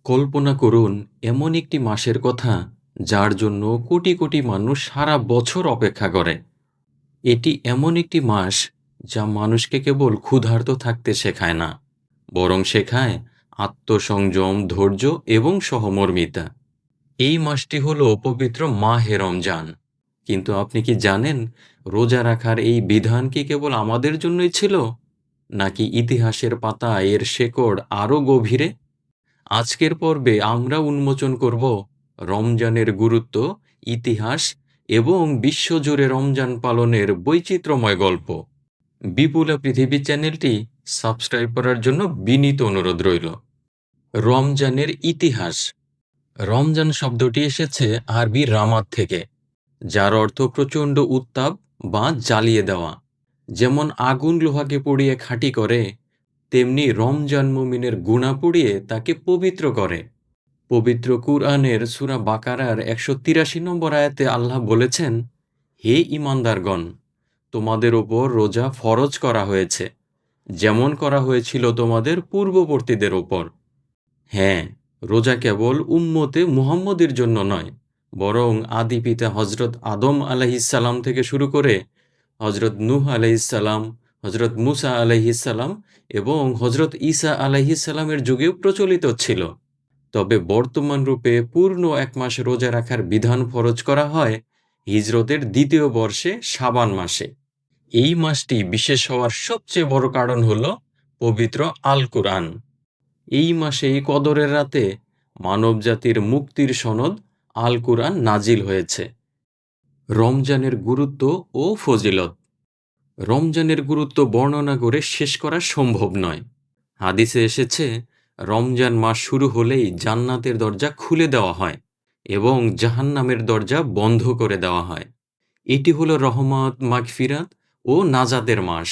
কল্পনা করুন এমন একটি মাসের কথা যার জন্য কোটি কোটি মানুষ সারা বছর অপেক্ষা করে। এটি এমন একটি মাস যা মানুষকে কেবল ক্ষুধার্ত থাকতে শেখায় না, বরং শেখায় আত্মসংযম, ধৈর্য এবং সহমর্মিতা। এই মাসটি হলো পবিত্র মাহে রমজান। কিন্তু আপনি কি জানেন, রোজা রাখার এই বিধান কি কেবল আমাদের জন্যই ছিল, নাকি ইতিহাসের পাতায় এর শেকড় আরও গভীরে? আজকের পর্বে আমরা উন্মোচন করব রমজানের গুরুত্ব, ইতিহাস এবং বিশ্বজুড়ে রমজান পালনের বৈচিত্র্যময় গল্প। বিপুলা পৃথিবী চ্যানেলটি সাবস্ক্রাইব করার জন্য বিনীত অনুরোধ রইল। রমজানের ইতিহাস। রমজান শব্দটি এসেছে আরবি রামাত থেকে, যার অর্থ প্রচণ্ড উত্তাপ বা জ্বালিয়ে দেওয়া। যেমন আগুন লোহাকে পুড়িয়ে খাঁটি করে, তেমনি রমজান মুমিনের গুনাহ পুড়িয়ে তাকে পবিত্র করে। পবিত্র কুরআনের সূরা বাকারার ১৮৩ নম্বর আয়াতে আল্লাহ বলেছেন, হে ঈমানদারগণ, তোমাদের ওপর রোজা ফরজ করা হয়েছে, যেমন করা হয়েছিল তোমাদের পূর্ববর্তীদের ওপর। হ্যাঁ, রোজা কেবল উম্মতে মুহাম্মদের জন্য নয়, বরং আদি পিতা হজরত আদম আলাইহিসসালাম থেকে শুরু করে হজরত নূহ আলাইহিসসালাম, হজরত মুসা আলাইহিসসালাম এবং হজরত ঈসা আলাইহিসসালামের যুগেও প্রচলিত ছিল। তবে বর্তমান রূপে পূর্ণ এক মাস রোজা রাখার বিধান ফরজ করা হয় হিজরতের দ্বিতীয় বর্ষে শাবান মাসে। এই মাসটি বিশেষ হওয়ার সবচেয়ে বড় কারণ হল পবিত্র আল কুরআন। এই মাসে এই কদরের রাতে মানবজাতির মুক্তির সনদ আল কুরআন নাজিল হয়েছে। রমজানের গুরুত্ব ও ফজিলত। রমজানের গুরুত্ব বর্ণনা করে শেষ করা সম্ভব নয়। হাদিসে এসেছে, রমজান মাস শুরু হলেই জান্নাতের দরজা খুলে দেওয়া হয় এবং জাহান্নামের দরজা বন্ধ করে দেওয়া হয়। এটি হলো রহমত, মাগফিরাত ও নাজাতের মাস।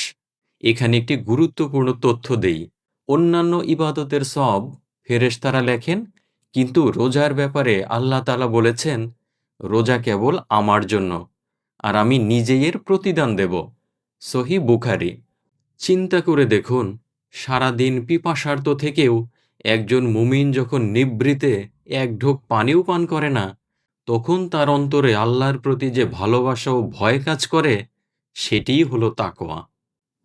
এখানে একটি গুরুত্বপূর্ণ তথ্য দেই। অন্যান্য ইবাদতের সওয়াব ফেরেশতারা লেখেন, কিন্তু রোজার ব্যাপারে আল্লাহ তাআলা বলেছেন, রোজা কেবল আমার জন্য, আর আমি নিজেই এর প্রতিদান দেব। সহিহ বুখারী। চিন্তা করে দেখুন, সারাদিন পিপাসার্ত থেকেও একজন মুমিন যখন নিভৃতে এক ঢোক পানিও পান করে না, তখন তার অন্তরে আল্লাহর প্রতি যে ভালোবাসা ও ভয় কাজ করে, সেটিই হলো তাকওয়া।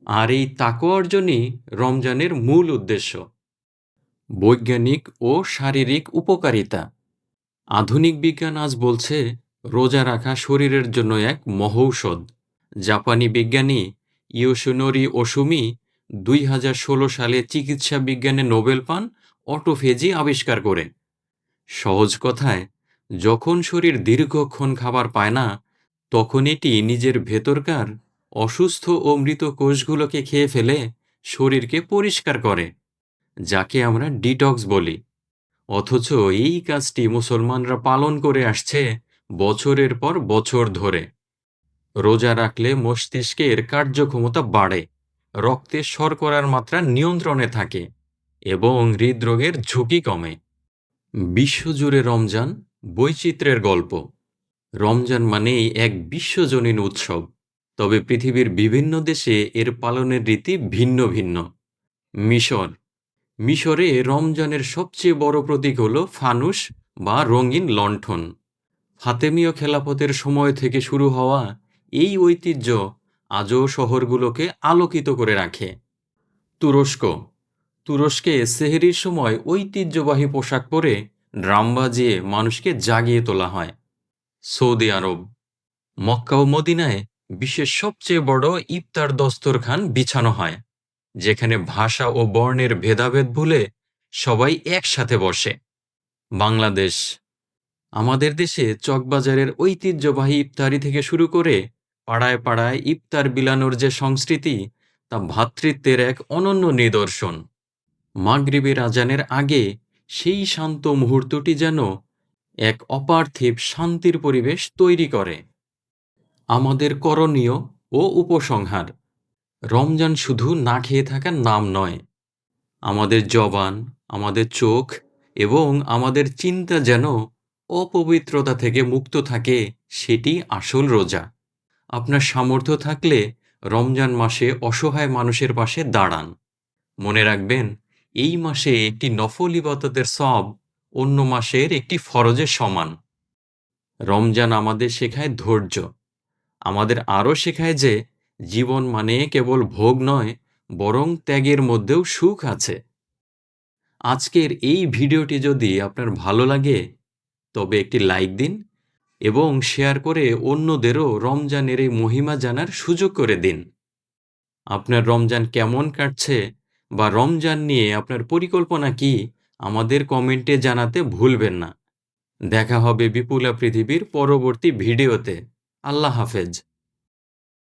আর এই তাকওয়া অর্জনই রমজানের মূল উদ্দেশ্য। বৈজ্ঞানিক ও শারীরিক উপকারিতা। আধুনিক বিজ্ঞান আজ বলছে, রোজা রাখা শরীরের জন্য এক মহৌষধ। জাপানি বিজ্ঞানী ইয়োশিনোরি ওসুমি ২০১৬ সালে চিকিৎসা বিজ্ঞানে নোবেল পান অটোফেজি আবিষ্কার করে। সহজ কথায়, যখন শরীর দীর্ঘক্ষণ খাবার পায় না, তখন এটি নিজের ভেতরকার অসুস্থ ও মৃত কোষগুলোকে খেয়ে ফেলে শরীরকে পরিষ্কার করে, যাকে আমরা ডিটক্স বলি। অথচ এই কাজটি মুসলমানরা পালন করে আসছে বছরের পর বছর ধরে। রোজা রাখলে মস্তিষ্কের কার্যক্ষমতা বাড়ে, রক্তে শর্করার মাত্রা নিয়ন্ত্রণে থাকে এবং হৃদরোগের ঝুঁকি কমে। বিশ্বজুড়ে রমজান বৈচিত্র্যের গল্প। রমজান মানেই এক বিশ্বজনীন উৎসব, তবে পৃথিবীর বিভিন্ন দেশে এর পালনের রীতি ভিন্ন ভিন্ন। মিশর। মিশরে রমজানের সবচেয়ে বড় প্রতীক হল ফানুস বা রঙিন লণ্ঠন। ফাতেমীয় খেলাফতের সময় থেকে শুরু হওয়া এই ঐতিহ্য আজও শহরগুলোকে আলোকিত করে রাখে। তুরস্ক। তুরস্কে সেহরির সময় ঐতিহ্যবাহী পোশাক পরে ড্রাম বাজিয়ে মানুষকে জাগিয়ে তোলা হয়। সৌদি আরব। মক্কা ও মদিনায় বিশ্বের সবচেয়ে বড় ইফতার দস্তরখান বিছানো হয়, যেখানে ভাষা ও বর্ণের ভেদাভেদ ভুলে সবাই একসাথে বসে। বাংলাদেশ। আমাদের দেশে চকবাজারের ঐতিহ্যবাহী ইফতারি থেকে শুরু করে পাড়ায় পাড়ায় ইফতার বিলানোর যে সংস্কৃতি, তা ভ্রাতৃত্বের এক অনন্য নিদর্শন। মাগরিবের আজানের আগে সেই শান্ত মুহূর্তটি যেন এক অপার্থিব শান্তির পরিবেশ তৈরি করে। আমাদের করণীয় ও উপসংহার। রমজান শুধু না খেয়ে থাকার নাম নয়। আমাদের জবান, আমাদের চোখ এবং আমাদের চিন্তা যেন অপবিত্রতা থেকে মুক্ত থাকে, সেটি আসল রোজা। আপনার সামর্থ্য থাকলে রমজান মাসে অসহায় মানুষের পাশে দাঁড়ান। মনে রাখবেন, এই মাসে একটি নফল ইবাদতের সওয়াব অন্য মাসের একটি ফরজের সমান। রমজান আমাদের শেখায় ধৈর্য, আমাদের আরও শেখায় যে জীবন মানে কেবল ভোগ নয়, বরং ত্যাগের মধ্যেও সুখ আছে। আজকের এই ভিডিওটি যদি আপনার ভালো লাগে তবে একটি লাইক দিন এবং শেয়ার করে অন্যদেরও রমজানের এই মহিমা জানার সুযোগ করে দিন। আপনার রমজান কেমন কাটছে বা রমজান নিয়ে আপনার পরিকল্পনা কি, আমাদের কমেন্টে জানাতে ভুলবেন না। দেখা হবে বিপুলা পৃথিবীর পরবর্তী ভিডিওতে। আল্লাহ হাফেজ।